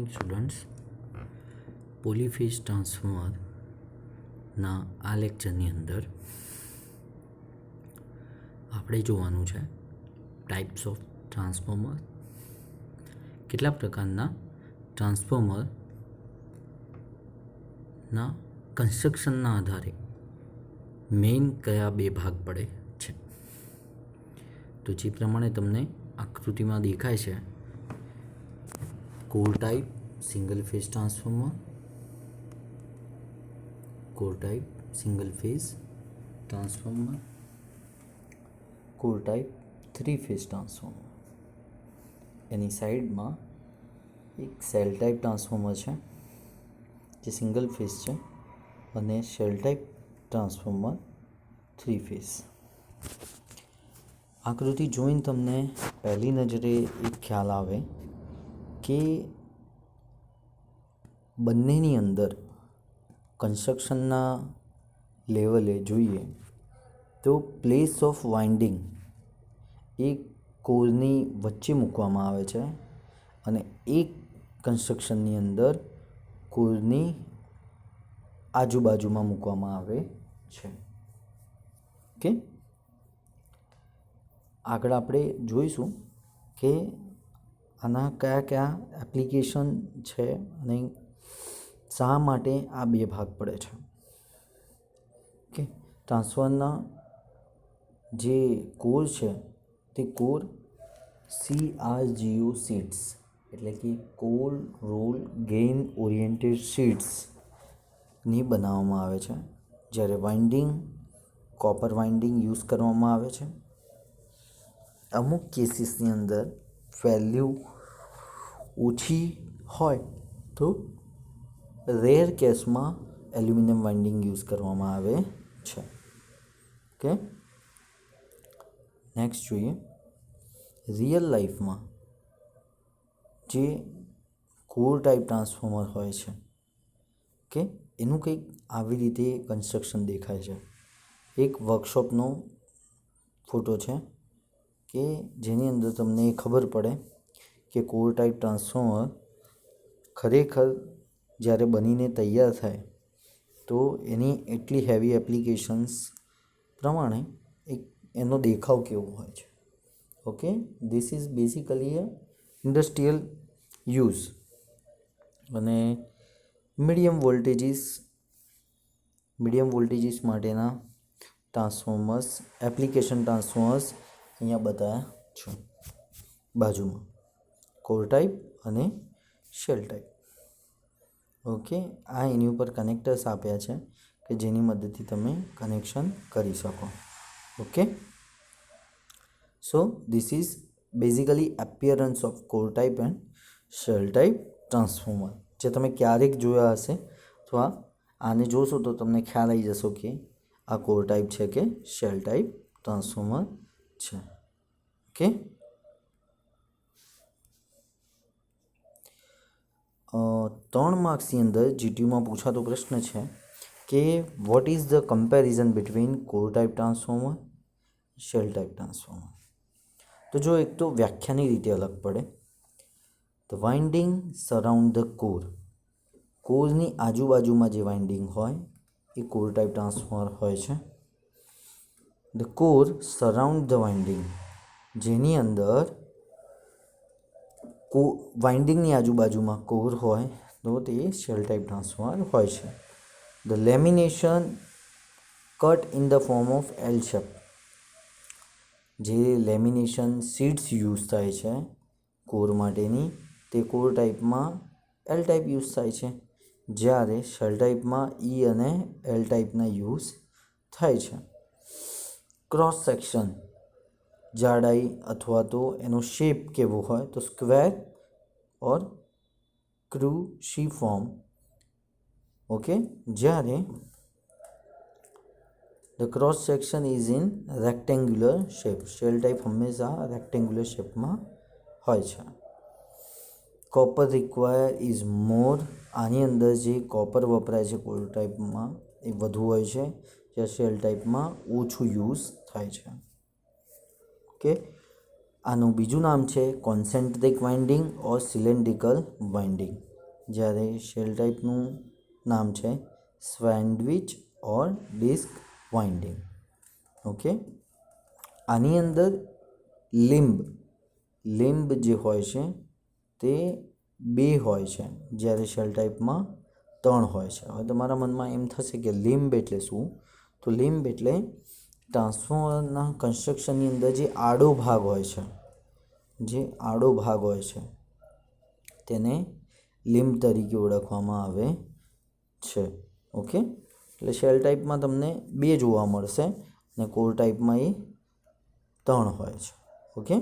Students, polyphase ટ્રાન્સફોર્મરના આ લેક્ચરની અંદર આપણે જોવાનું છે ટાઈપ્સ ઓફ ટ્રાન્સફોર્મર, કેટલા પ્રકારના ટ્રાન્સફોર્મરના કન્સ્ટ્રક્શનના આધારે મેઇન કયા બે ભાગ પડે છે. તો જે પ્રમાણે તમને આકૃતિમાં દેખાય છે, core type single phase transformer, core type single phase transformer, core type three phase transformer. એની સાઈડમાં એક સેલ ટાઈપ ટ્રાન્સફોર્મર છે જે સિંગલ ફેઝ છે, અને shell type transformer three phase. આકૃતિ જોઈને તમને પહેલી નજરે એક ખ્યાલ આવે કે બંનેની અંદર કન્સ્ટ્રક્શનના લેવલે જોઈએ તો પ્લેસ ઓફ વાઇન્ડિંગ એક કોરની વચ્ચે મૂકવામાં આવે છે, અને એક કન્સ્ટ્રક્શનની અંદર કોરની આજુબાજુમાં મૂકવામાં આવે છે. ઓકે, આગળ આપણે જોઈશું કે આના કયા કયા એપ્લિકેશન છે અને શા માટે આ બે ભાગ પડે છે. ઓકે, ટ્રાન્સફરના જે કોર છે તે કોર CRGO શીટ્સ એટલે કે કોર રોલ ગેઇન ઓરિએન્ટેડ શીટ્સની બનાવવામાં આવે છે, જ્યારે વાઇન્ડિંગ કોપર વાઇન્ડિંગ યુઝ કરવામાં આવે છે. અમુક કેસીસની અંદર વેલ્યુ ઓછી હોય તો રેર કેસમાં એલ્યુમિનિયમ વાઇન્ડિંગ યુઝ કરવામાં આવે છે. ઓકે, નેક્સ્ટ જોઈએ રિયલ લાઈફમાં જે કોર ટાઈપ ટ્રાન્સફોર્મર હોય છે કે એનું કંઈક આવી રીતે કન્સ્ટ્રક્શન દેખાય છે. એક વર્કશોપનો ફોટો છે કે જેની અંદર તમને ખબર પડે કે કોર ટાઈપ ટ્રાન્સફોર્મર ખરેખર જ્યારે બનીને તૈયાર થાય તો એની એટલી હેવી એપ્લિકેશન્સ પ્રમાણે એક એનો દેખાવ કેવો હોય છે. Okay, this is basically a industrial use, અને મીડિયમ વોલ્ટેજીસ માટેના ટ્રાન્સફોર્મર્સ એપ્લિકેશન ટ્રાન્સફોર્મર્સ અહીંયા બતાવ્યા છે બાજુમાં, કોર ટાઈપ અને શેલ ટાઈપ. ઓકે, આ એની ઉપર કનેક્ટર્સ આપ્યા છે કે જેની મદદથી તમે કનેક્શન કરી શકો. Okay, so this is basically appearance of core type and shell type transformer, જે તમે ક્યારેક જોયા હશે અથવા આને જોશો તો તમને ખ્યાલ આવી જશો કે આ કોર ટાઈપ છે કે શેલ ટાઈપ ટ્રાન્સફોર્મર છે. ઓકે, ત્રણ માર્ક્સની અંદર જીટીયુમાં પૂછાતો પ્રશ્ન છે કે what is the comparison between core type transformer shell type transformer. તો જો એક તો વ્યાખ્યાની રીતે અલગ પડે, the winding surround the core, કોરની આજુબાજુમાં જે વાઇન્ડિંગ હોય એ કોર ટાઈપ ટ્રાન્સફોર્મર હોય છે. The core surround the winding, જેની અંદર વાઇન્ડિંગની આજુબાજુમાં કોર હોય તો તે શેલ ટાઈપ ટ્રાન્સફોર્મર હોય છે. The lamination cut in the form of L shape, જે લેમિનેશન શીટ્સ યુઝ થાય છે કોર માટેની તે કોર ટાઈપમાં એલ ટાઈપ યુઝ થાય છે, જ્યારે શેલ ટાઈપમાં ઈ અને એલ ટાઈપના યુઝ થાય છે. ક્રોસ સેક્શન જાડાઈ અથવા તો એનો શેપ કેવો હોય તો સ્ક્વેર ઓર ક્રુસિફોર્મ. ઓકે, જ્યારે the cross section is in rectangular shape, shell type હંમેશા રેક્ટેન્ગ્યુલર શેપમાં હોય છે. કોપર રિક્વાયર ઇઝ મોર, આની અંદર જે કોપર વપરાય છે કોર ટાઈપમાં એ વધુ હોય છે, જ્યારે શેલ ટાઈપમાં ઓછું યુઝ થાય છે. ઓકે, આનું બીજું નામ છે કોન્સેન્ટ્રિક વાઇન્ડિંગ ઓર સિલિન્ડ્રિકલ વાઇન્ડિંગ, જ્યારે શેલ ટાઈપનું નામ છે સેન્ડવિચ ઓર ડિસ્ક વાઇન્ડિંગ. ઓકે, આની અંદર લિમ્બ જે હોય છે તે 2 હોય છે, જ્યારે શેલ ટાઈપમાં 3 હોય છે. હવે તમારા મનમાં એમ થશે કે લિમ્બ એટલે શું? તો લિમ્બ એટલે ટ્રાન્સફોર્મરના કન્સ્ટ્રક્શનની અંદર જે આડો ભાગ હોય છે તેને લિમ્બ તરીકે ઓળખવામાં આવે છે. ઓકે, એટલે શેલ ટાઈપમાં તમને 2 જોવા મળશે અને કોર ટાઈપમાં એ 3 હોય છે. ઓકે,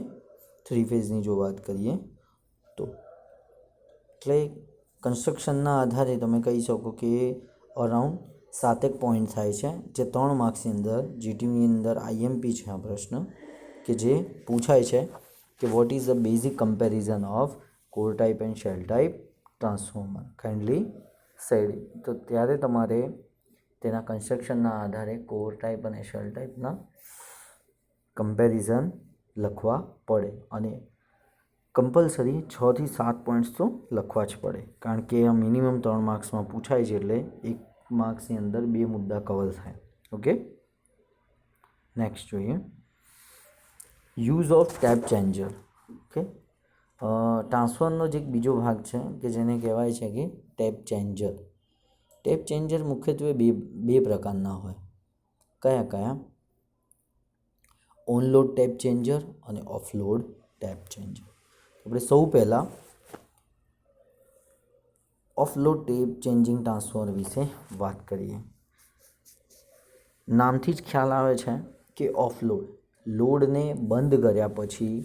3 ફેઝની જો વાત કરીએ તો એટલે કન્સ્ટ્રક્શનના આધારે તમે કહી શકો કે અરાઉન્ડ 7 પોઈન્ટ થાય છે, જે 3 માર્ક્સની અંદર જીટીની અંદર આઈએમપી છે આ પ્રશ્ન, કે જે પૂછાય છે કે what is the basic comparison of core type and shell type transformer kindly said. તો ત્યારે તમારે તેના કન્સ્ટ્રક્શનના આધારે કોર ટાઈપ અને શેલ ટાઈપના કમ્પેરિઝન લખવા પડે અને કમ્પલસરી 6 થી 7 પોઈન્ટ્સ તો લખવા જ પડે, કારણ કે આ મિનિમમ 3 માર્ક્સમાં પૂછાય છે, એટલે 1 માર્ક્સની અંદર 2 મુદ્દા કવર થાય. ઓકે, નેક્સ્ટ જોઈએ use of tap changer. Okay, ટ્રાન્સફરનો જ એક બીજો ભાગ છે કે જેને કહેવાય છે કે ટેપ ચેન્જર. ટેપ ચેન્જર મુખ્યત્વે બે પ્રકારના હોય. કયા? ઓનલોડ ટેપ ચેન્જર અને ઓફલોડ ટેપ ચેન્જર. આપણે સૌ પહેલાં ઓફલોડ ટેપ ચેન્જિંગ ટ્રાન્સફોર્મર વિશે વાત કરીએ. નામથી જ ખ્યાલ આવે છે કે લોડને બંધ કર્યા પછી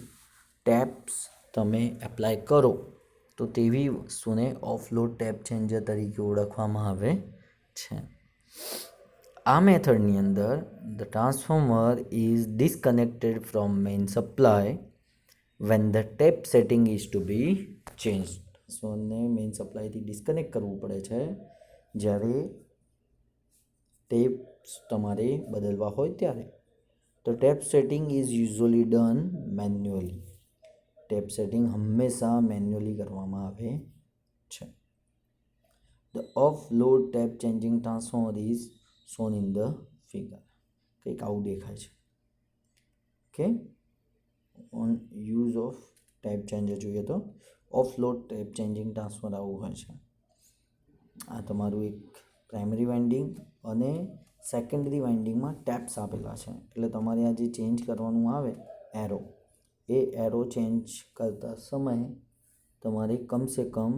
ટેપ્સ તમે એપ્લાય કરો તો તેવી વસ્તુને ઓફલોડ ટેપ ચેન્જર તરીકે ઓળખવામાં આવે છે. આ મેથડની અંદર the transformer is disconnected from main supply when the tap setting is to be change. ટ્રાન્સફોર્મરને મેઇન સપ્લાયથી ડિસ્કનેક્ટ કરવું પડે છે જ્યારે ટેપ્સ તમારે બદલવા હોય ત્યારે. તો tap setting is usually done manually. Tap setting હંમેશા મેન્યુઅલી કરવામાં આવે છે. The off load tap changing transformer is shown in the figure. કંઈક આવું દેખાય છે. Okay, on use of tap changer જોઈએ તો off load tap changing transformer આવું હોય છે. આ તમારું એક પ્રાઇમરી વાઇન્ડિંગ અને સેકન્ડરી વાઇન્ડિંગમાં ટેપ્સ આપેલા છે, એટલે તમારે આ જે ચેન્જ કરવાનું આવે એરો ચેન્જ કરતા સમયે તમારે કમસે કમ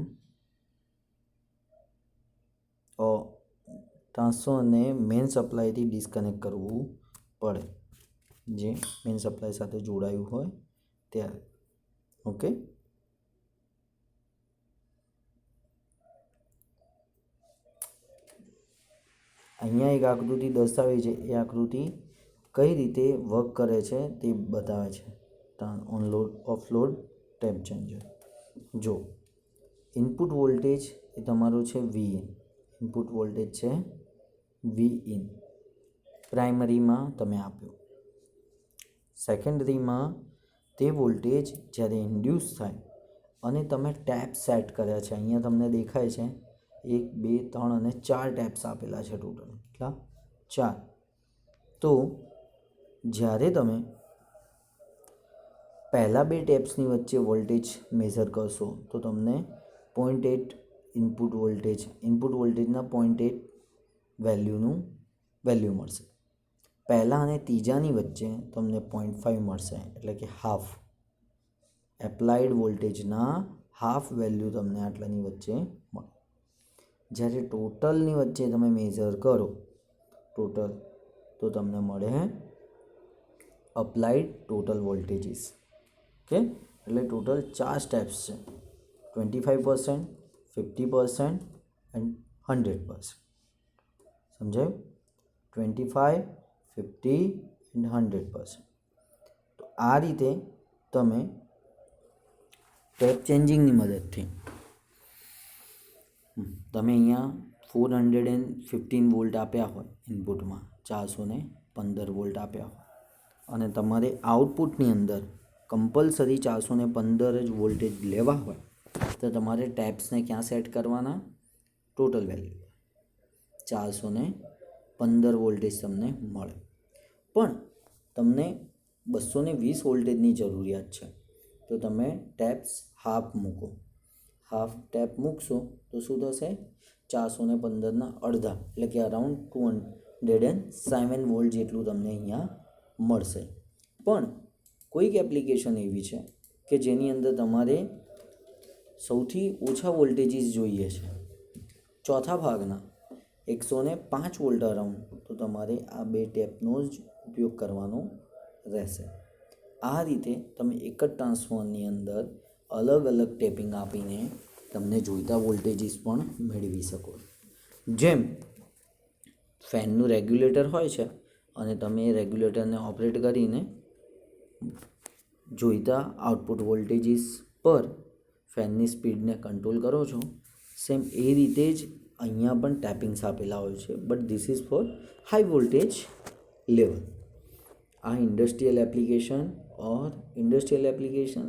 ટ્રાન્સફોર્મરને મેઇન સપ્લાયથી ડિસ્કનેક્ટ કરવું પડે, જે મેઇન સપ્લાય સાથે જોડાયું હોય ત્યારે. ઓકે, અહીંયા એક આકૃતિ દર્શાવી છે, એ આકૃતિ કઈ રીતે વર્ક કરે છે તે બતાવે છે ઓફલોડ ટેપ ચેન્જર. જો ઇનપુટ વોલ્ટેજ એ તમારો છે Vin, ઇનપુટ વોલ્ટેજ છે Vin પ્રાઇમરીમાં તમે આપ્યો. સેકન્ડરીમાં તે વોલ્ટેજ જ્યારે ઇન્ડ્યુસ થાય અને તમે ટેપ સેટ કર્યા છે, અહીંયા તમને દેખાય છે 1 2 3 અને 4 ટેપ્સ આપેલા છે ટોટલ. કેટલા? 4. તો જ્યારે તમે પહેલાં 2 ટેપ્સની વચ્ચે વોલ્ટેજ મેઝર કરશો તો તમને 0.8 ઇનપુટ વોલ્ટેજના 0.8 વેલ્યુ મળશે. પહેલાં અને ત્રીજાની વચ્ચે તમને 0.5 મળશે, એટલે કે હાફ એપ્લાઇડ વોલ્ટેજના હાફ વેલ્યુ તમને આટલાની વચ્ચે મળે. જ્યારે ટોટલની વચ્ચે તમે મેઝર કરો તો તમને મળે અપ્લાઇડ ટોટલ વોલ્ટેજીસ. ઓકે, એટલે ટોટલ 4 સ્ટેપ્સ છે, 25%, 50% એન્ડ 100%. સમજાયું? 25, 50 એન્ડ 100%. તો આ રીતે તમે ટેપ ચેન્જિંગની મદદથી તમે અહીંયા 415 વોલ્ટ આપ્યા હોય, ઇનપુટમાં 415 વોલ્ટ આપ્યા હોય અને તમારે આઉટપુટની અંદર કમ્પલસરી 415 જ વોલ્ટેજ લેવા હોય તો તમારે ટેપ્સને ક્યાં સેટ કરવાના? ટોટલ વેલ્યુ 415 વોલ્ટેજ તમને મળે. પણ તમને 220 વોલ્ટેજની જરૂરિયાત છે તો તમે ટેપ્સ હાફ મૂકો. હાફ ટેપ મૂકશો તો શું થશે? 415ના અડધા એટલે કે અરાઉન્ડ 207 વોલ્ટ જેટલું તમને અહીંયા મળશે. પણ કોઈક એપ્લિકેશન એવી છે કે જેની અંદર તમારે સૌથી ઓછા વોલ્ટેજીસ જોઈએ છે, ચોથા ભાગના 105 વોલ્ટ અરાઉન્ડ, તો તમારે આ બે ટેપનો જ ઉપયોગ કરવાનો રહેશે. આ રીતે તમે એક જ ટ્રાન્સફોર્મરની અંદર અલગ અલગ ટેપિંગ આપીને તમને જોઈતા વોલ્ટેજીસ પણ મેળવી શકો. જેમ ફેનનું રેગ્યુલેટર હોય છે અને તમે એ રેગ્યુલેટરને ઓપરેટ કરીને જોઈતા આઉટપુટ વોલ્ટેજીસ પર ફેનની સ્પીડને કંટ્રોલ કરો છો, સેમ એ રીતે જ અહીંયા પણ ટેપિંગ્સ આપેલા હોય છે, but this is four high voltage level. આ ઇન્ડસ્ટ્રીયલ એપ્લિકેશન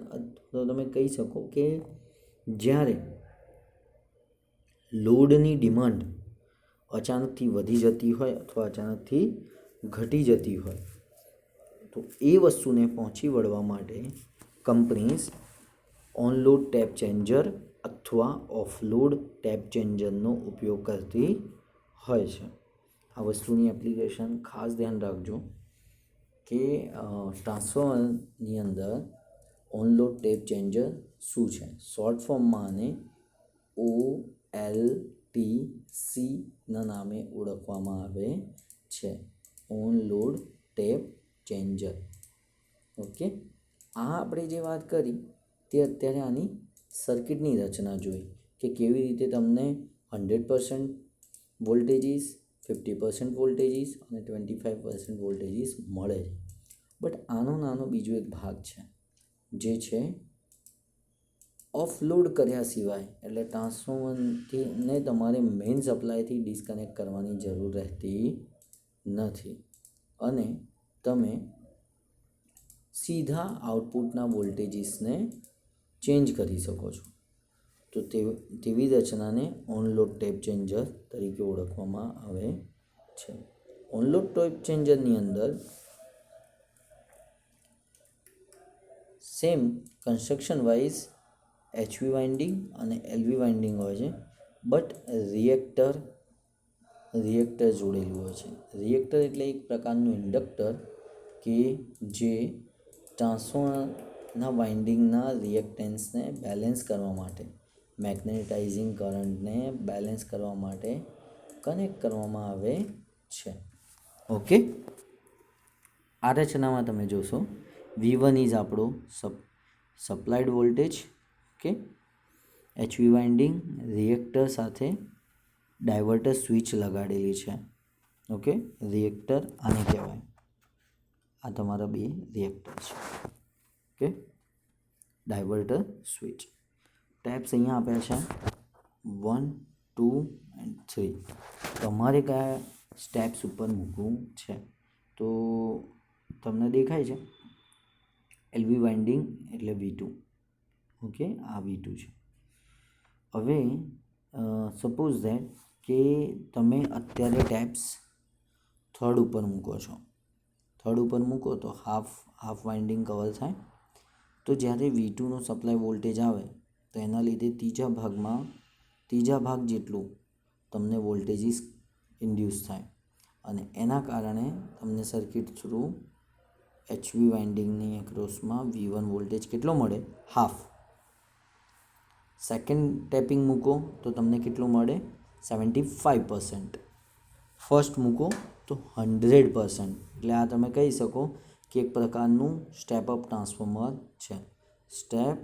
તો તમે કહી શકો કે જ્યારે લોડની ડિમાન્ડ અચાનકથી વધી જતી હોય અથવા અચાનકથી ઘટી જતી હોય તો એ વસ્તુને પહોંચી વળવા માટે કંપનીઝ ઓનલોડ ટેપ ચેન્જર અથવા ઓફલોડ ટેપ ચેન્જરનો ઉપયોગ કરતી હોય છે. આ વસ્તુની એપ્લિકેશન ખાસ ધ્યાન રાખજો કે ટ્રાન્સફોર્મરની અંદર ઓનલોડ ટેપ ચેન્જર શું છે. શોર્ટ ફોર્મમાં આને OLTCના નામે ઓળખવામાં આવે છે, ઓનલોડ ટેપ ચેન્જર. ઓકે, આ આપણે જે વાત કરી તે અત્યારે આની સર્કિટની રચના જોઈ કે કેવી રીતે તમને 100% વોલ્ટેજીસ, 50% વોલ્ટેજીસ અને 25% વોલ્ટેજીસ મળે છે. બટ આનો નાનો બીજો એક ભાગ છે જે છે ઓફલોડ કર્યા સિવાય, એટલે ટ્રાન્સફોર્મરથી ને તમારે મેઇન સપ્લાયથી ડિસ્કનેક્ટ કરવાની જરૂર રહેતી નથી અને તમે સીધા આઉટપુટના વોલ્ટેજીસને ચેન્જ કરી શકો છો. તો તેવી રચનાને ઓનલોડ ટેપ ચેન્જર તરીકે ઓળખવામાં આવે છે. ઓનલોડ ટેપ ચેન્જરની અંદર same construction wise HV winding અને LV વાઇન્ડિંગ હોય છે, બટ રિએક્ટર જોડેલું હોય છે. રિએક્ટર એટલે એક પ્રકારનું ઇન્ડક્ટર કે જે ટ્રાન્સફોર્મરના વાઇન્ડિંગના રિએક્ટન્સને બેલેન્સ કરવા માટે, મેગ્નેટાઇઝિંગ કરંટને બેલેન્સ કરવા માટે કનેક્ટ કરવામાં આવે છે. ઓકે, આ રચનામાં તમે જોશો V1 ઇઝ આપણો supplied voltage. Okay, HV winding reactor સાથે ડાયવર્ટર સ્વિચ લગાડેલી છે. ઓકે, રિએક્ટર આને કહેવાય. આ તમારા બે રિએક્ટર છે. Okay, diverter switch. ટેપ્સ અહીંયા આપ્યા છે 1, 2 એન્ડ 3. તમારે કયા સ્ટેપ્સ ઉપર મૂકવું છે તો તમને દેખાય છે LV વાઇન્ડિંગ એટલે V2. ઓકે, આ V2 છે. હવે સપોઝ ધેટ કે તમે અત્યારે ટેપ્સ થર્ડ ઉપર મૂકો છો. થર્ડ ઉપર મૂકો તો હાફ વાઇન્ડિંગ કવર થાય. તો જ્યારે V2નો સપ્લાય વોલ્ટેજ આવે તો એના લીધે ત્રીજા ભાગ જેટલું તમને વોલ્ટેજીસ ઇન્ડ્યુસ થાય અને એના કારણે તમને circuit through HV વાઇન્ડિંગની એક્રોસમાં V1 voltage કેટલો મળે? હાફ. સેકન્ડ ટેપિંગ મૂકો તો તમને કેટલું મળે? 75%. ફર્સ્ટ મૂકો તો 100%. એટલે આ તમે કહી શકો કે એક પ્રકારનું સ્ટેપ અપ ટ્રાન્સફોર્મર છે. સ્ટેપ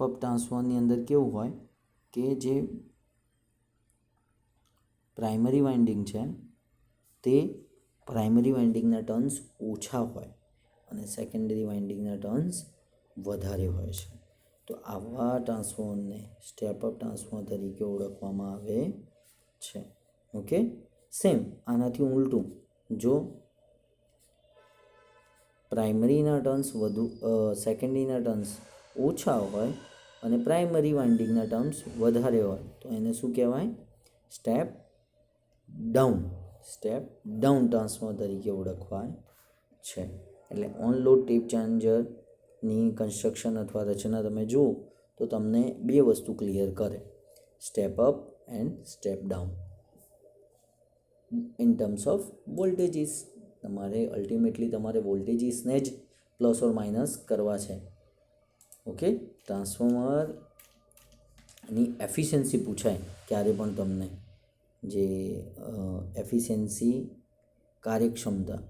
અપ ટ્રાન્સફોર્મરની અંદર કેવું હોય કે જે પ્રાઇમરી વાઇન્ડિંગ છે તે પ્રાઇમરી વાઇન્ડિંગના ટર્ન્સ ઓછા હોય અને સેકન્ડરી વાઇન્ડિંગના ટર્ન્સ વધારે હોય છે. તો આવા ટ્રાન્સફોર્મરને સ્ટેપ અપ ટ્રાન્સફોર્મર તરીકે ઓળખવામાં આવે છે. ઓકે, સેમ આનાથી ઉલટું જો પ્રાઇમરીના ટર્ન્સ સેકન્ડરીના ટર્ન્સ ઓછા હોય અને પ્રાઇમરી વાઇન્ડિંગના ટર્મ્સ વધારે હોય તો એને શું કહેવાય? સ્ટેપ ડાઉન ટ્રાન્સફોર્મર તરીકે ઓળખવાય છે. એટલે ઓન લોડ ટેપ ચેન્જરની કન્સ્ટ્રક્શન અથવા રચના તમે જુઓ તો તમને બે વસ્તુ ક્લિયર કરે, step up and step down in terms of voltages. તમારે અલ્ટિમેટલી તમારે વોલ્ટેજીસને જ પ્લસ ઓર માઇનસ કરવા છે. ઓકે, ટ્રાન્સફોર્મરની એફિશિયન્સી પૂછાય ક્યારે પણ તમને, જે એફિશિયન્સી કાર્યક્ષમતા,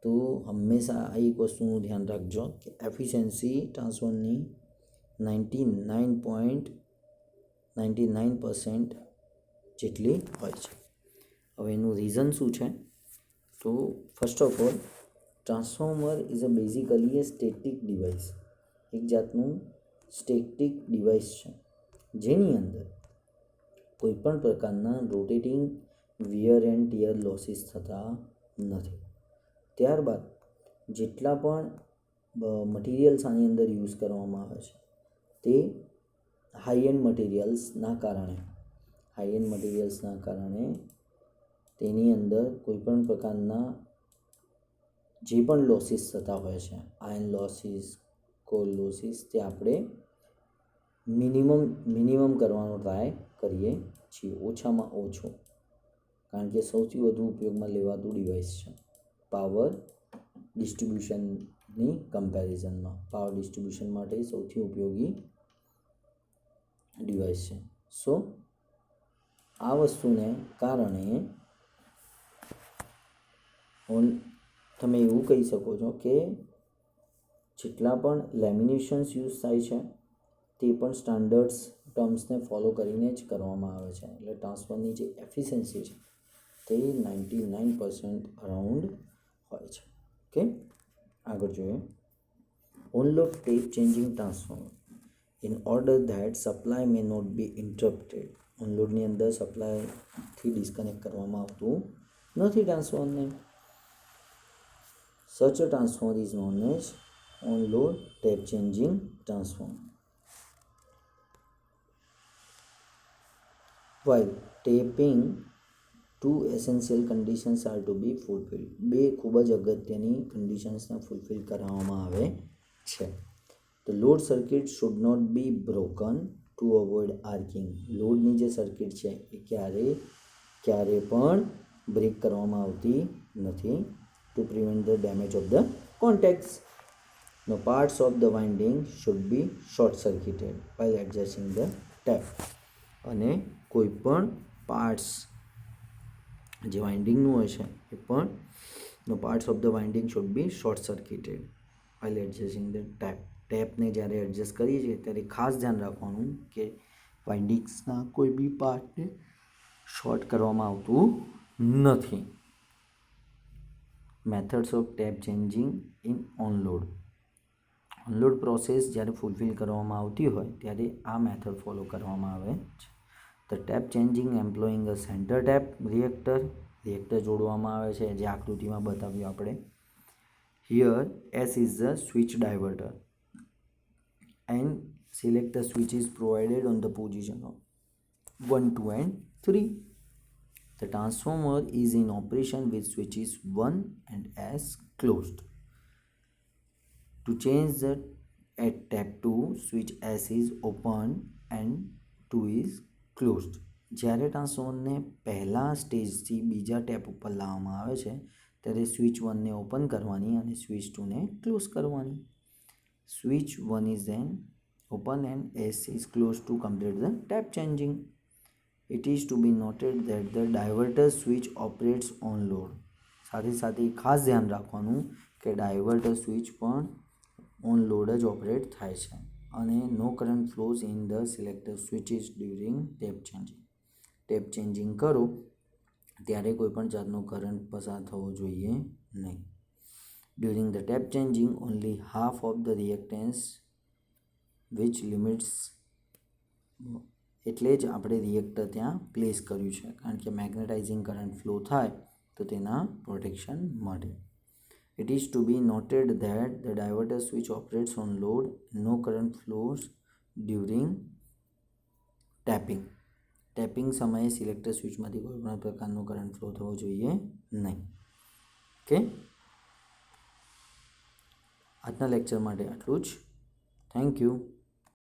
તો હંમેશા આ એક વસ્તુનું ધ્યાન રાખજો કે એફિશિયન્સી ટ્રાન્સફોર્મરની 99.99% જેટલી હોય છે. હવે એનું રીઝન શું છે? તો first of all, transformer is basically a static device, એક જાતનું સ્ટેટિક ડિવાઇસ છે જેની અંદર કોઈપણ પ્રકારના rotating wear and tear losses થતા નથી. ત્યારબાદ જેટલા પણ મટીરિયલ્સ આની અંદર યુઝ કરવામાં આવે છે તે હાઈ એન્ડ મટીરિયલ્સના કારણે તેની અંદર કોઈપણ પ્રકારના જે પણ લોસીસ થતા હોય છે, આયર્ન લોસીસ, કોલ લોસીસ, તે આપણે મિનિમમ કરવાનો ટ્રાય કરીએ છીએ, ઓછામાં ઓછો, કારણ કે સૌથી વધુ ઉપયોગમાં લેવાતું ડિવાઇસ છે પાવર ડિસ્ટ્રીબ્યુશનની કમ્પેરિઝનમાં. પાવર ડિસ્ટ્રીબ્યુશન માટે સૌથી ઉપયોગી ડિવાઇસ છે. સો આ વસ્તુને કારણે તમે એવું કહી શકો છો કે જેટલા પણ લેમિનેશન્સ યુઝ થાય છે તે પણ સ્ટાન્ડર્ડ્સ ટર્મ્સને ફોલો કરીને જ કરવામાં આવે છે. એટલે ટ્રાન્સફરની જે એફિશિયન્સી છે તે 99% અરાઉન્ડ હોય છે. ઓકે, આગળ જોઈએ. On load tap changing transformer in order that supply may not be interrupted. On લોડની અંદર સપ્લાયથી ડિસ્કનેક્ટ કરવામાં આવતું નથી ટ્રાન્સફોર્મરને. Such a transformer is known as on-load tape changing transformer. While taping, two essential conditions are to be fulfilled. બે ખૂબ જ અગત્યની કન્ડિશન્સને fulfil કરવામાં આવે છે. The load circuit should not be broken to avoid arcing. લોડની જે સર્કિટ છે એ ક્યારે પણ બ્રેક કરવામાં આવતી નથી, to prevent the damage of the contacts. The parts of the winding should be short circuited while adjusting the tap. અને કોઈ પણ પાર્ટ્સ જે વાઇન્ડિંગનું હોય છે એ પણ the parts of the winding should be short circuited while adjusting the tap. ટેપને જ્યારે adjust કરીએ છીએ ત્યારે ખાસ ધ્યાન રાખવાનું કે વાઇન્ડિંગ્સના કોઈ બી પાર્ટને શોર્ટ કરવામાં આવતું નથી. Methods of tap changing in on load. On load process જ્યારે ફૂલફિલ કરવામાં આવતી હોય ત્યારે આ મેથડ ફોલો કરવામાં આવે છે. The tap changing employing a centre tap reactor જોડવામાં આવે છે, જે આકૃતિમાં બતાવ્યું આપણે. Here S is the switch diverter and select the switch is provided on the position of 1, 2 and 3. The transformer is in operation with switches 1 and S closed. To change the at tap 2, switch S is open and 2 is closed. જ્યારે ટ્રાન્સફોર્મરને પહેલા સ્ટેજથી બીજા tap ઉપર લાવવામાં આવે છે ત્યારે switch 1ને open કરવાની અને સ્વિચ 2ને ક્લોઝ કરવાની. Switch 1 is then open and S is closed to complete the tap changing. It is to be noted that the diverter switch operates on load. સાથે સાથે ખાસ ધ્યાન રાખવાનું કે ડાયવર્ટર સ્વિચ પણ ઓન લોડ જ operate થાય છે અને no current flows in the selector switches during tap changing. Tap changing કરો ત્યારે કોઈપણ જાતનો કરંટ પસાર થવો જોઈએ નહીં. During the tap changing only half of the reactance which limits. એટલે જ આપણે રિએક્ટર ત્યાં પ્લેસ કર્યું છે, કારણ કે મેગ્નેટાઇઝિંગ કરંટ ફ્લો થાય તો તેના પ્રોટેક્શન માટે. It is to be noted that the diverter switch operates on load. No current flows during tapping. Tapping સમયે સિલેક્ટર સ્વિચમાંથી કોઈપણ પ્રકારનો કરંટ ફ્લો થવો જોઈએ નહીં. ઓકે, આજના લેક્ચર માટે આટલું જ. Thank you.